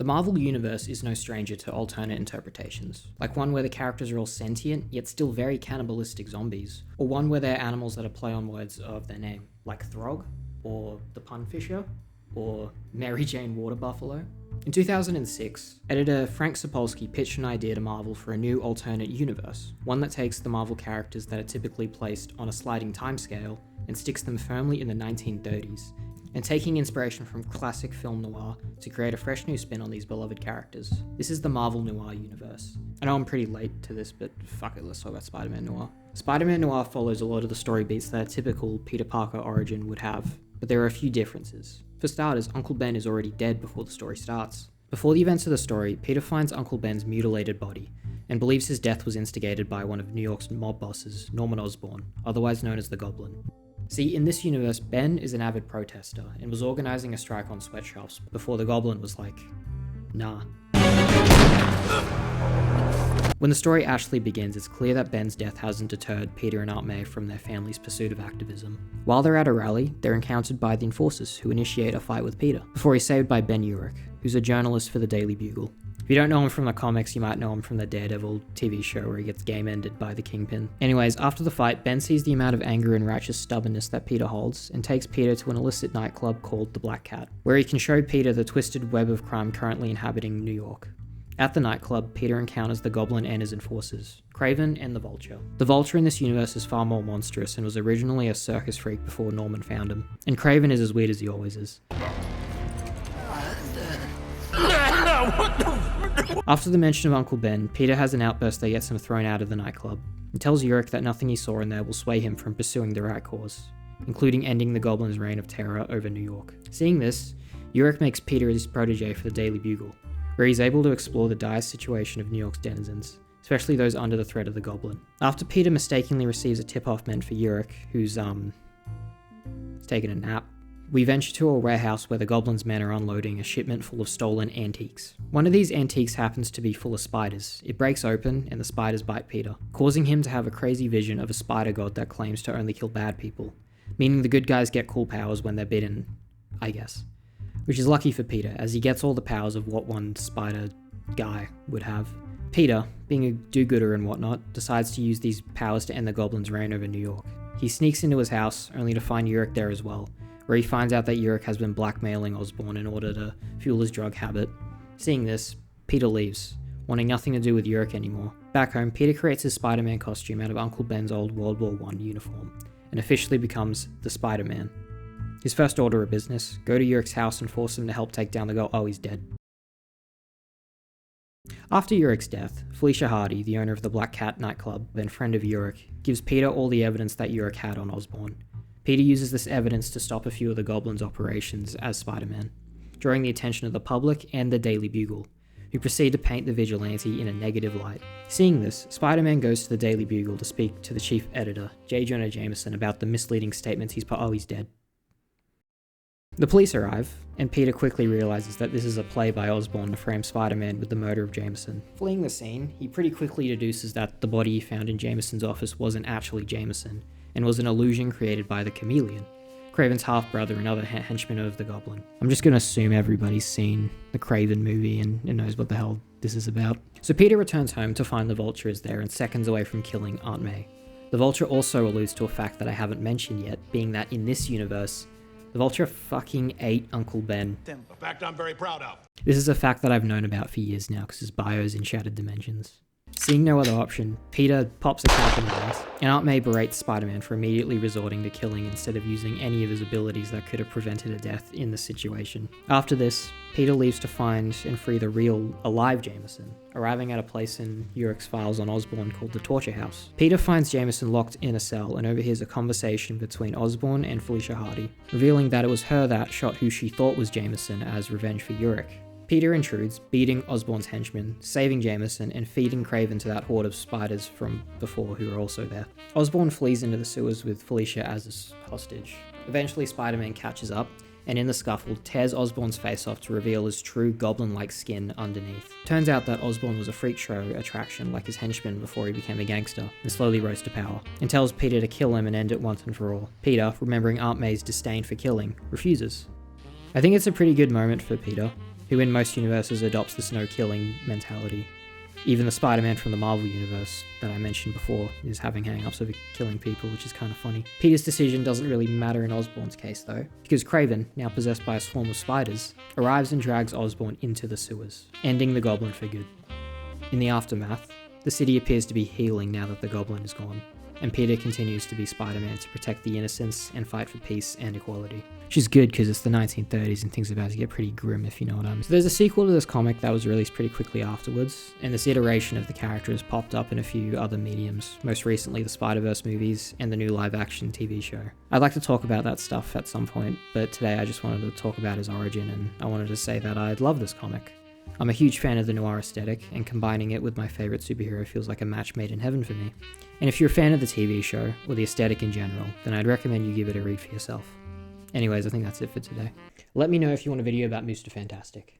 The Marvel Universe is no stranger to alternate interpretations, like one where the characters are all sentient, yet still very cannibalistic zombies, or one where they're animals that are play on words of their name, like Throg, or the Punfisher, or Mary Jane Water Buffalo. In 2006, editor Frank Sapolsky pitched an idea to Marvel for a new alternate universe, one that takes the Marvel characters that are typically placed on a sliding timescale and sticks them firmly in the 1930s, and taking inspiration from classic film noir to create a fresh new spin on these beloved characters. This is the Marvel Noir universe. I know I'm pretty late to this, but fuck it, let's talk about Spider-Man Noir. Spider-Man Noir follows a lot of the story beats that a typical Peter Parker origin would have, but there are a few differences. For starters, Uncle Ben is already dead before the story starts. Before the events of the story, Peter finds Uncle Ben's mutilated body, and believes his death was instigated by one of New York's mob bosses, Norman Osborn, otherwise known as the Goblin. See, in this universe, Ben is an avid protester, and was organising a strike on sweatshops before the Goblin was like, nah. When the story actually begins, it's clear that Ben's death hasn't deterred Peter and Aunt May from their family's pursuit of activism. While they're at a rally, they're encountered by the Enforcers, who initiate a fight with Peter, before he's saved by Ben Urich, who's a journalist for the Daily Bugle. If you don't know him from the comics, you might know him from the Daredevil TV show where he gets game-ended by the Kingpin. Anyways, after the fight, Ben sees the amount of anger and righteous stubbornness that Peter holds, and takes Peter to an illicit nightclub called the Black Cat, where he can show Peter the twisted web of crime currently inhabiting New York. At the nightclub, Peter encounters the Goblin and his enforcers, Kraven and the Vulture. The Vulture in this universe is far more monstrous and was originally a circus freak before Norman found him, and Kraven is as weird as he always is. After the mention of Uncle Ben, Peter has an outburst that gets him thrown out of the nightclub, and tells Urich that nothing he saw in there will sway him from pursuing the right cause, including ending the Goblin's reign of terror over New York. Seeing this, Urich makes Peter his protege for the Daily Bugle, where he's able to explore the dire situation of New York's denizens, especially those under the threat of the Goblin. After Peter mistakenly receives a tip-off meant for Urich, who's taking a nap, we venture to a warehouse where the Goblin's men are unloading a shipment full of stolen antiques. One of these antiques happens to be full of spiders. It breaks open and the spiders bite Peter, causing him to have a crazy vision of a spider god that claims to only kill bad people, meaning the good guys get cool powers when they're bitten, I guess. Which is lucky for Peter, as he gets all the powers of what one spider guy would have. Peter, being a do-gooder and whatnot, decides to use these powers to end the Goblin's reign over New York. He sneaks into his house, only to find Urich there as well, where he finds out that Urich has been blackmailing Osborn in order to fuel his drug habit. Seeing this, Peter leaves, wanting nothing to do with Urich anymore. Back home, Peter creates his Spider-Man costume out of Uncle Ben's old World War I uniform, and officially becomes the Spider-Man. His first order of business, go to Urich's house and force him to help take down the Goblin. Oh, he's dead. After Urich's death, Felicia Hardy, the owner of the Black Cat nightclub and friend of Urich, gives Peter all the evidence that Urich had on Osborn. Peter uses this evidence to stop a few of the Goblin's operations as Spider-Man, drawing the attention of the public and the Daily Bugle, who proceed to paint the vigilante in a negative light. Seeing this, Spider-Man goes to the Daily Bugle to speak to the chief editor, J. Jonah Jameson, about the misleading statements he's dead. The police arrive, and Peter quickly realizes that this is a play by Osborn to frame Spider-Man with the murder of Jameson. Fleeing the scene, he pretty quickly deduces that the body he found in Jameson's office wasn't actually Jameson, and was an illusion created by the Chameleon, Kraven's half-brother and other henchman of the Goblin. I'm just gonna assume everybody's seen the Kraven movie and knows what the hell this is about. So Peter returns home to find the Vulture is there and seconds away from killing Aunt May. The Vulture also alludes to a fact that I haven't mentioned yet, being that in this universe, the Vulture fucking ate Uncle Ben. A fact I'm very proud of. This is a fact that I've known about for years now because his bio's in Shattered Dimensions. Seeing no other option, Peter pops a cap in hand, and Aunt May berates Spider-Man for immediately resorting to killing instead of using any of his abilities that could have prevented a death in the situation. After this, Peter leaves to find and free the real, alive Jameson, arriving at a place in Urich's files on Osborn called the Torture House. Peter finds Jameson locked in a cell and overhears a conversation between Osborn and Felicia Hardy, revealing that it was her that shot who she thought was Jameson as revenge for Urich. Peter intrudes, beating Osborn's henchmen, saving Jameson, and feeding Kraven to that horde of spiders from before who are also there. Osborn flees into the sewers with Felicia as a hostage. Eventually, Spider-Man catches up, and in the scuffle, tears Osborn's face off to reveal his true goblin-like skin underneath. Turns out that Osborn was a freak show attraction like his henchman before he became a gangster, and slowly rose to power, and tells Peter to kill him and end it once and for all. Peter, remembering Aunt May's disdain for killing, refuses. I think it's a pretty good moment for Peter. who in most universes adopts this no-killing mentality. Even the Spider-Man from the Marvel universe that I mentioned before is having hang-ups of killing people, which is kind of funny. Peter's decision doesn't really matter in Osborn's case though, because Kraven, now possessed by a swarm of spiders, arrives and drags Osborn into the sewers, ending the Goblin for good. In the aftermath, the city appears to be healing now that the Goblin is gone, and Peter continues to be Spider-Man to protect the innocents and fight for peace and equality. Which is good because it's the 1930s and things are about to get pretty grim, if you know what I mean. So there's a sequel to this comic that was released pretty quickly afterwards, and this iteration of the character has popped up in a few other mediums, most recently the Spider-Verse movies and the new live-action TV show. I'd like to talk about that stuff at some point, but today I just wanted to talk about his origin, and I wanted to say that I love this comic. I'm a huge fan of the noir aesthetic, and combining it with my favourite superhero feels like a match made in heaven for me. And if you're a fan of the TV show, or the aesthetic in general, then I'd recommend you give it a read for yourself. Anyways, I think that's it for today. Let me know if you want a video about Mr. Fantastic.